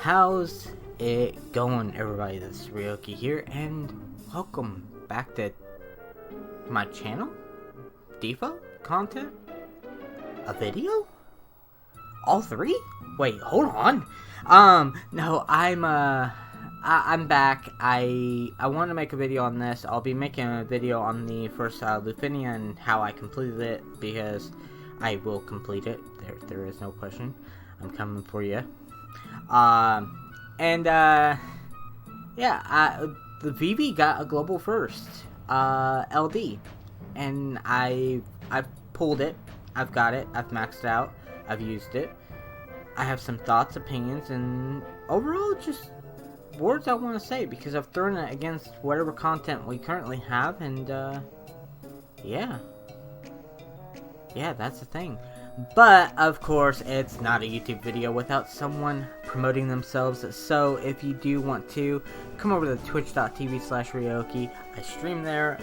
How's it going, everybody? This is Ryoki here, and welcome back to my channel. Default content? A video? All three? Wait, hold on. No, I'm back. I want to make a video on this. I'll be making a video on the first Lufinia and how I completed it, because I will complete it. There is no question. I'm coming for you. The Vivi got a Global First LD, and I've pulled it. I've got it. I've maxed it out. I've used it. I have some thoughts, opinions, and overall just words I want to say, because I've thrown it against whatever content we currently have, and yeah, that's the thing. But of course, it's not a YouTube video without someone promoting themselves. So if you do want to, come over to twitch.tv/Ryoki. I stream there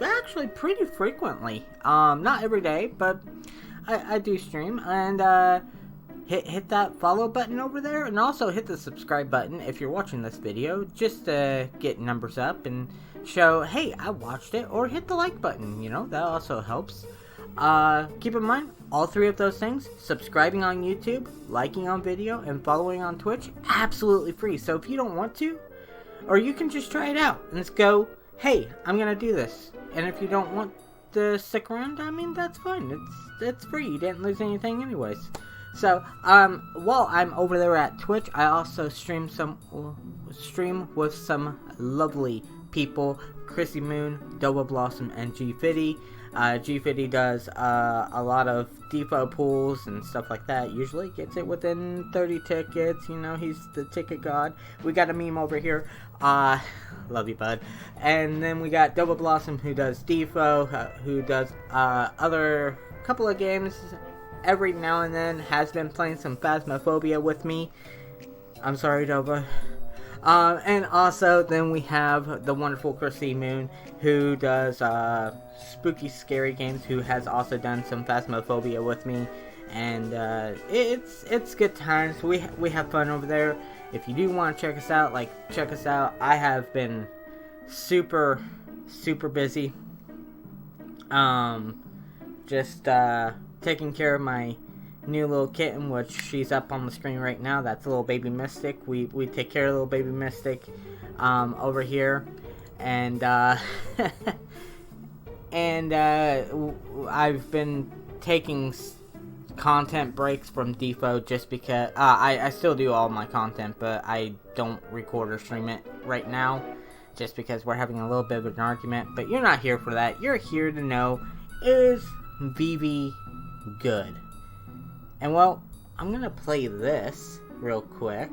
actually pretty frequently. Not every day, but I do stream. And hit that follow button over there, and also hit the subscribe button if you're watching this video, just to get numbers up and show, hey, I watched it. Or hit the like button, you know, that also helps. Keep in mind, all three of those things, subscribing on YouTube, liking on video, and following on Twitch, absolutely free. So if you don't want to, or you can just try it out and just go, hey, I'm gonna do this. And if you don't want to stick around, I mean, that's fine. It's free. You didn't lose anything anyways. So, while I'm over there at Twitch, I also stream with some lovely people, Chrissy Moon, Doba Blossom, and G-Fitty. G-Fitty does a lot of depot pools and stuff like that. Usually gets it within 30 tickets. You know, he's the ticket god. We got a meme over here. Love you, bud. And then we got Doba Blossom, who does Defo, who does other couple of games every now and then. Has been playing some Phasmophobia with me. I'm sorry, Doba. And also, then we have the wonderful Chrissy Moon, who does spooky, scary games, who has also done some Phasmophobia with me, and it's good times. We have fun over there. If you do want to check us out, check us out. I have been super busy, just taking care of my new little kitten, which she's up on the screen right now. That's little baby Mystic. We take care of little baby Mystic over here, and I've been taking content breaks from Defo just because I still do all my content, but I don't record or stream it right now just because we're having a little bit of an argument. But you're not here for that. You're here to know, is Vivi good? And well, I'm gonna play this real quick.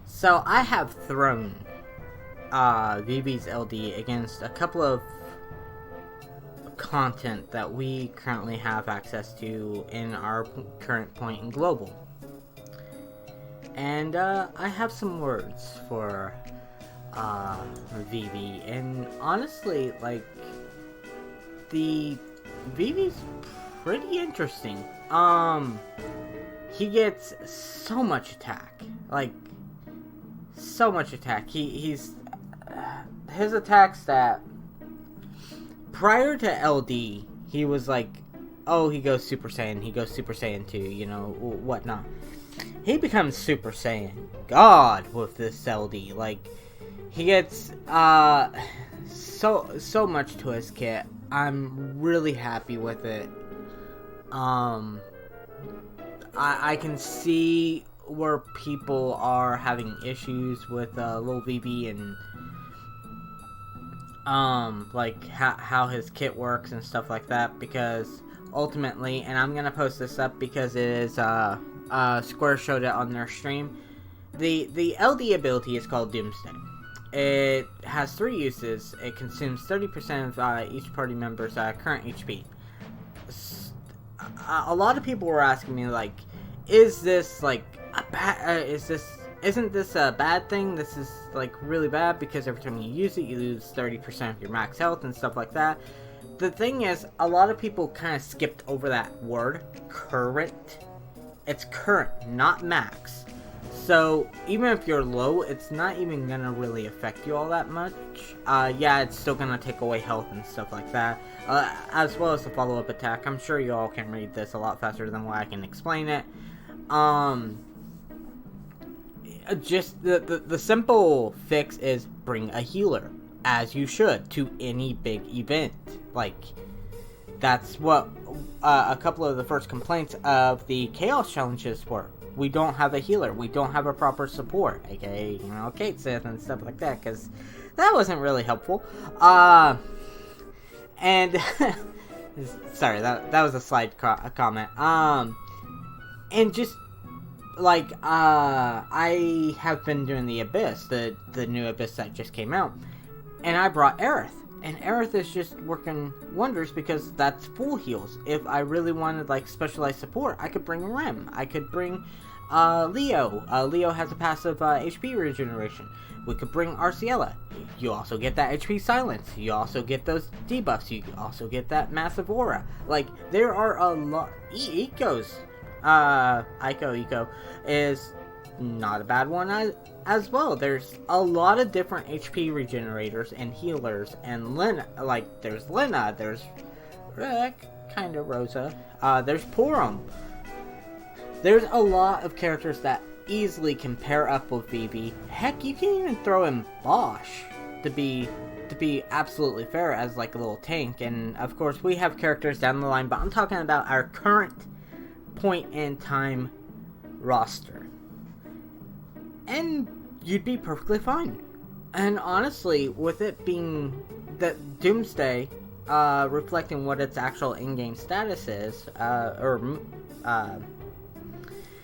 So I have thrown Vivi's LD against a couple of content that we currently have access to in our current point in Global. And I have some words for Vivi, and honestly, the Vivi's pretty interesting. He gets so much attack, so much attack. He's his attack stat prior to LD, he was oh, he goes Super Saiyan, he goes Super Saiyan 2, you know, whatnot. He becomes Super Saiyan God with this LD. He gets so much to his kit. I'm really happy with it. I can see where people are having issues with Lil Vivi and how his kit works and stuff like that, because ultimately, and I'm gonna post this up because it is Square showed it on their stream, the LD ability is called Doomsday. It has 3 uses. It consumes 30% of each party member's current HP. A lot of people were asking me, is this like a bad? Isn't this a bad thing? This is like really bad because every time you use it, you lose 30% of your max health and stuff like that. The thing is, a lot of people kind of skipped over that word, current. It's current, not max. So, even if you're low, it's not even gonna really affect you all that much. Yeah, it's still gonna take away health and stuff like that. As well as the follow-up attack. I'm sure you all can read this a lot faster than what I can explain it. Just the simple fix is bring a healer, as you should, to any big event. Like, that's what a couple of the first complaints of the Chaos Challenges were. We don't have a healer. We don't have a proper support. aka, Kate Sith and stuff like that, because that wasn't really helpful. And sorry, that was a slight comment. And just like I have been doing the Abyss, the new Abyss that just came out, and I brought Aerith. And Aerith is just working wonders because that's full heals. If I really wanted like specialized support, I could bring Rem. I could bring Leo. Leo has a passive HP regeneration. We could bring Arciela. You also get that HP silence. You also get those debuffs. You also get that massive aura. Like, there are a lot. Eco's. Eco is not a bad one as well. There's a lot of different HP regenerators and healers, and there's Lena, there's kind of Rosa, there's Porom. There's a lot of characters that easily can pair up with Vivi. Heck, you can even throw in Bosch to be absolutely fair as like a little tank. And of course we have characters down the line, but I'm talking about our current point in time roster. And you'd be perfectly fine. And honestly, with it being that Doomsday, reflecting what its actual in-game status is,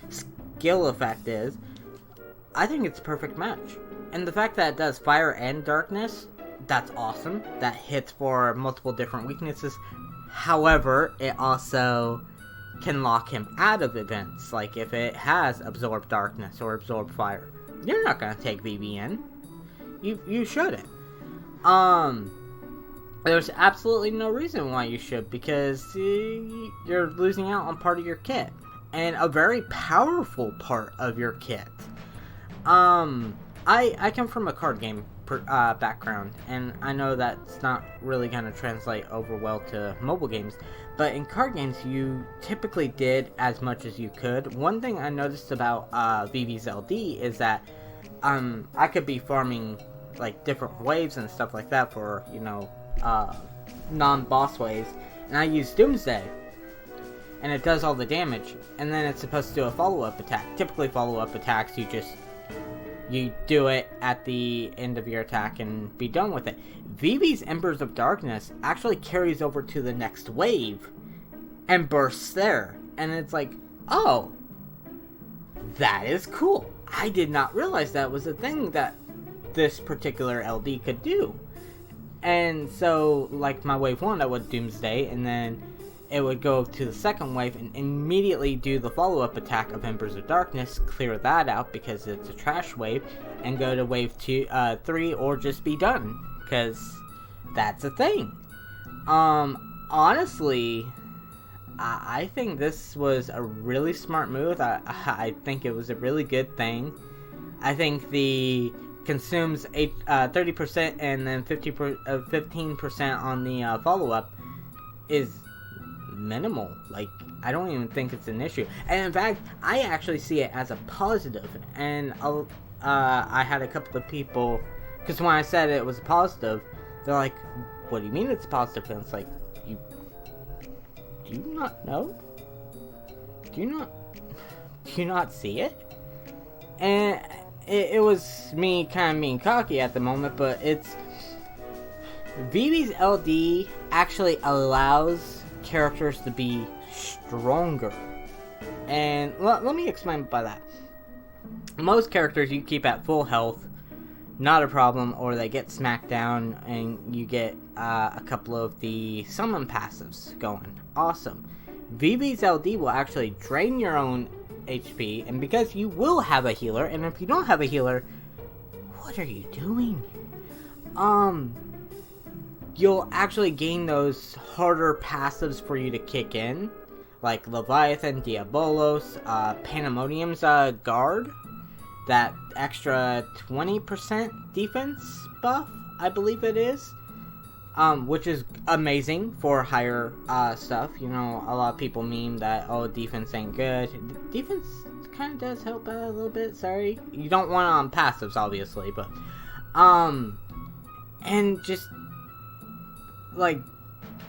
skill effect is, I think it's a perfect match. And the fact that it does fire and darkness, that's awesome. That hits for multiple different weaknesses. However, it also can lock him out of events. Like if it has absorb darkness or absorb fire, you're not gonna take Vivi in. You shouldn't. There's absolutely no reason why you should, because you're losing out on part of your kit, and a very powerful part of your kit. I come from a card game background, and I know that's not really gonna translate over well to mobile games, but in card games you typically did as much as you could. One thing I noticed about Vivi's LD is that I could be farming like different waves and stuff like that for, non-boss waves, and I use Doomsday, and it does all the damage, and then it's supposed to do a follow-up attack. Typically follow-up attacks, you do it at the end of your attack and be done with it. Vivi's Embers of Darkness actually carries over to the next wave and bursts there, and it's like, oh, that is cool. I did not realize that was a thing that this particular LD could do. And so, like my wave 1, I would Doomsday, and then it would go to the second wave and immediately do the follow-up attack of Embers of Darkness, clear that out because it's a trash wave, and go to wave 3, or just be done, because that's a thing. Honestly, I think this was a really smart move. I think it was a really good thing. I think the consumes 30% and then 15% on the follow-up is minimal. Like, I don't even think it's an issue. And in fact, I actually see it as a positive. And I had a couple of people, because when I said it was a positive, they're like, what do you mean it's positive? And it's like, do you not know? Do you not see it? And it was me kind of being cocky at the moment, but it's Vivi's LD actually allows characters to be stronger. And let me explain by that. Most characters you keep at full health, not a problem, or they get smacked down and you get a couple of the summon passives going. Awesome. Vivi's LD will actually drain your own HP, and because you will have a healer, and if you don't have a healer, what are you doing? You'll actually gain those harder passives for you to kick in, like Leviathan, Diabolos, Pandemonium's guard, that extra 20% defense buff, I believe it is, which is amazing for higher stuff. You know, a lot of people meme that, oh, defense ain't good. Defense kind of does help out a little bit, sorry. You don't want passives, obviously, but, and just, like,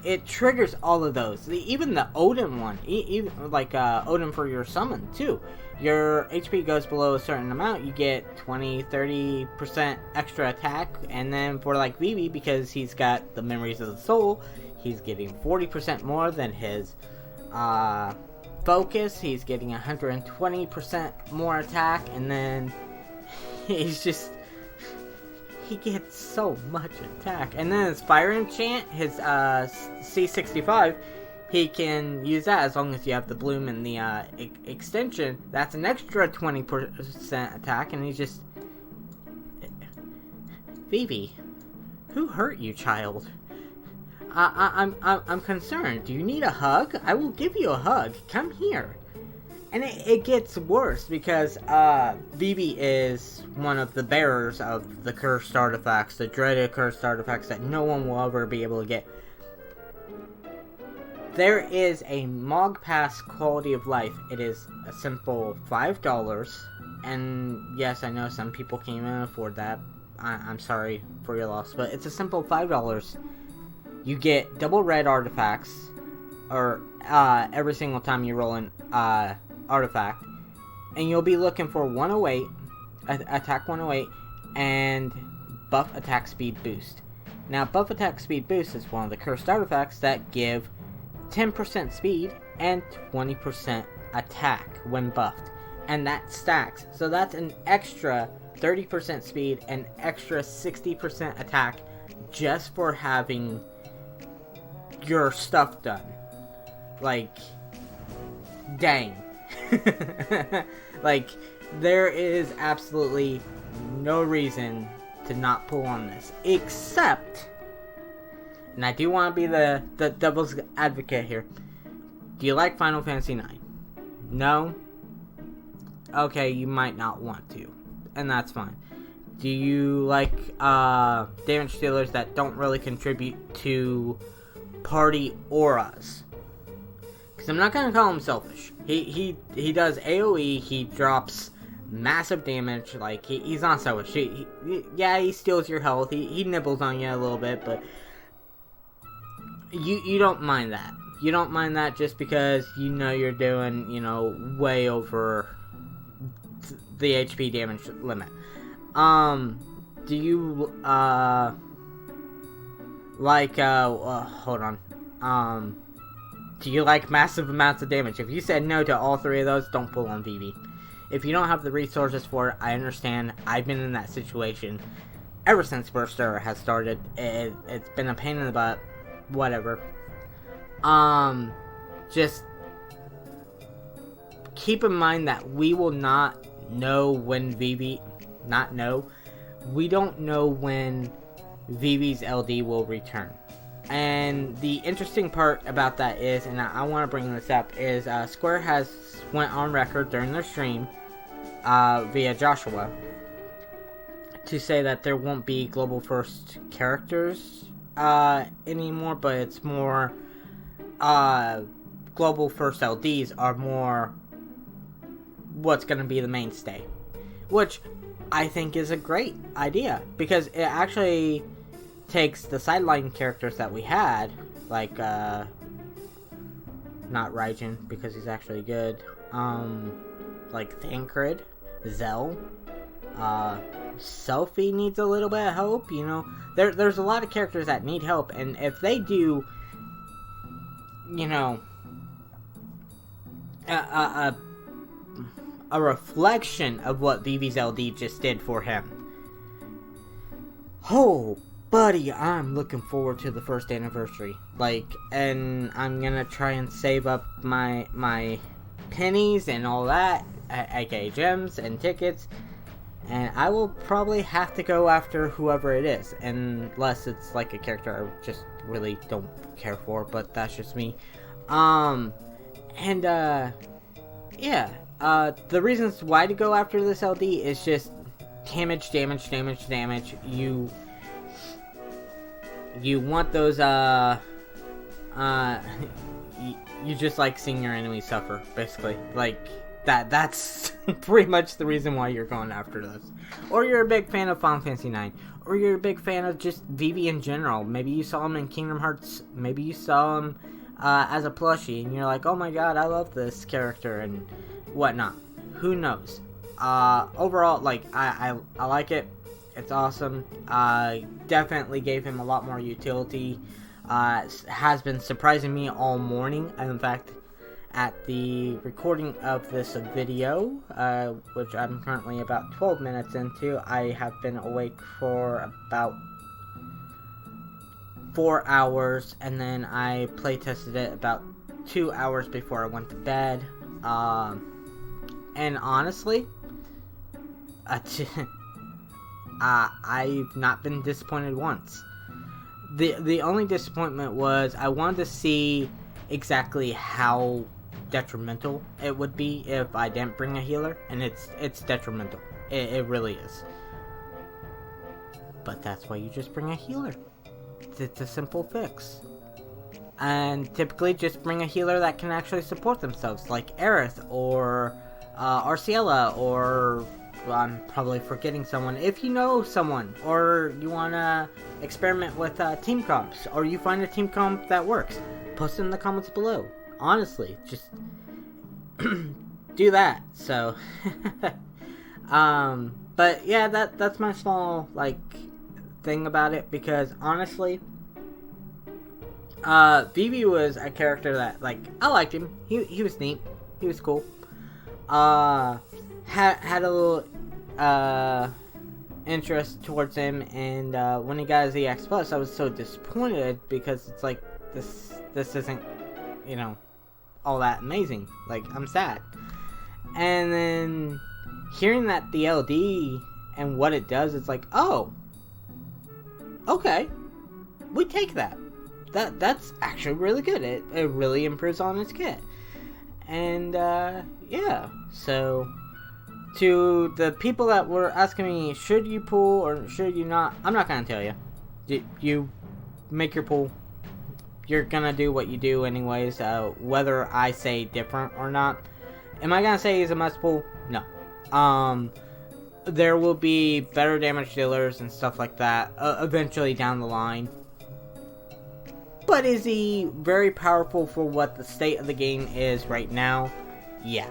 it triggers all of those. Even the Odin one, even like Odin for your summon too. Your HP goes below a certain amount, you get 20-30% extra attack, and then for like Vivi, because he's got the Memories of the Soul, he's getting 40% more than his focus. He's getting 120% more attack, and then he's just, he gets so much attack. And then his Fire Enchant, his C65, he can use that as long as you have the Bloom and the extension. That's an extra 20% attack, and he's just... Vivi, who hurt you, child? I'm concerned. Do you need a hug? I will give you a hug. Come here. And it gets worse because Vivi is one of the bearers of the cursed artifacts, the dreaded cursed artifacts that no one will ever be able to get. There is a Mog Pass quality of life. It is a simple $5. And yes, I know some people can't even afford that. I'm sorry for your loss, but it's a simple $5. You get double red artifacts, or every single time you roll an artifact, and you'll be looking for 108, attack 108, and buff attack speed boost. Now, buff attack speed boost is one of the cursed artifacts that give 10% speed and 20% attack when buffed, and that stacks. So that's an extra 30% speed and extra 60% attack just for having your stuff done. Like, dang. Like, there is absolutely no reason to not pull on this, except, and I do want to be the devil's advocate here, do you like Final Fantasy IX? No? Okay, you might not want to, and that's fine. Do you like damage dealers that don't really contribute to party auras? Because I'm not going to call him selfish. He does AoE, he drops massive damage, like, he's not selfish. Yeah, he steals your health, he nibbles on you a little bit, but you don't mind that. You don't mind that just because you know you're doing, you know, way over the HP damage limit. Do you, like, hold on, do you like massive amounts of damage? If you said no to all three of those, don't pull on Vivi. If you don't have the resources for it, I understand. I've been in that situation ever since Burster has started. It's been a pain in the butt. Whatever. Just keep in mind that we will not know when Vivi... We don't know when Vivi's LD will return. And the interesting part about that is, and I want to bring this up, is Square has went on record during their stream via Joshua to say that there won't be Global First characters anymore, but it's more Global First LDs are more what's going to be the mainstay, which I think is a great idea, because it actually takes the sideline characters that we had, like, not Raijin, because he's actually good, like Thancred, Zell, Selphie needs a little bit of help, you know, there's a lot of characters that need help, and if they do, you know, a reflection of what Vivi's LD just did for him, oh, buddy, I'm looking forward to the first anniversary. Like, and I'm gonna try and save up my pennies and all that, aka gems and tickets, and I will probably have to go after whoever it is, unless it's like a character I just really don't care for, but that's just me. Yeah, the reasons why to go after this LD is just damage. You want those, you just like seeing your enemies suffer, basically. Like, that's pretty much the reason why you're going after this. Or you're a big fan of Final Fantasy IX, or you're a big fan of just Vivi in general. Maybe you saw him in Kingdom Hearts, maybe you saw him as a plushie, and you're like, oh my god, I love this character, and whatnot. Who knows? Overall, like, I like it. It's awesome. Definitely gave him a lot more utility. Has been surprising me all morning. In fact, at the recording of this video, which I'm currently about 12 minutes into, I have been awake for about 4 hours, and then I playtested it about 2 hours before I went to bed. And honestly, I've not been disappointed once. The only disappointment was I wanted to see exactly how detrimental it would be if I didn't bring a healer, and it's detrimental. It really is. But that's why you just bring a healer. It's a simple fix. And typically just bring a healer that can actually support themselves, like Aerith or Arciela, or I'm probably forgetting someone. If you know someone, or you want to experiment with team comps, or you find a team comp that works, post it in the comments below. Honestly, just do that. So, but yeah, that's my small, like, thing about it, because honestly, Vivi was a character that, like, I liked him. He was neat. He was cool. Had a little interest towards him, and when he got his EX Plus, I was so disappointed, because it's like, this isn't, you know, all that amazing. Like, I'm sad. And then hearing that the LD and what it does, it's like, oh, okay, we take that. That's actually really good. It really improves on its kit. And yeah, so to the people that were asking me, should you pull or should you not, I'm not gonna tell you. You make your pull. You're gonna do what you do anyways, whether I say different or not. Am I gonna say he's a must pull? No. There will be better damage dealers and stuff like that eventually down the line. But is he very powerful for what the state of the game is right now? Yeah.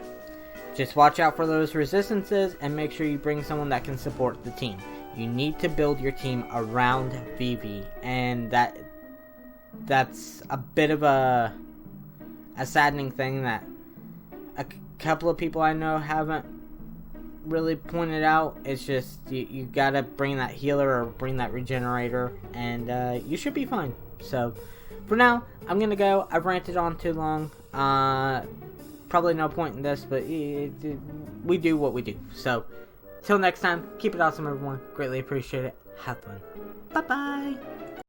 Just watch out for those resistances and make sure you bring someone that can support the team. You need to build your team around Vivi, and that's a bit of a saddening thing that a couple of people I know haven't really pointed out. It's just you gotta bring that healer or bring that regenerator, and you should be fine. So for now, I'm gonna go. I've ranted on too long. Probably no point in this, but we do what we do. So till next time, keep it awesome, everyone. Greatly appreciate it. Have fun. Bye bye.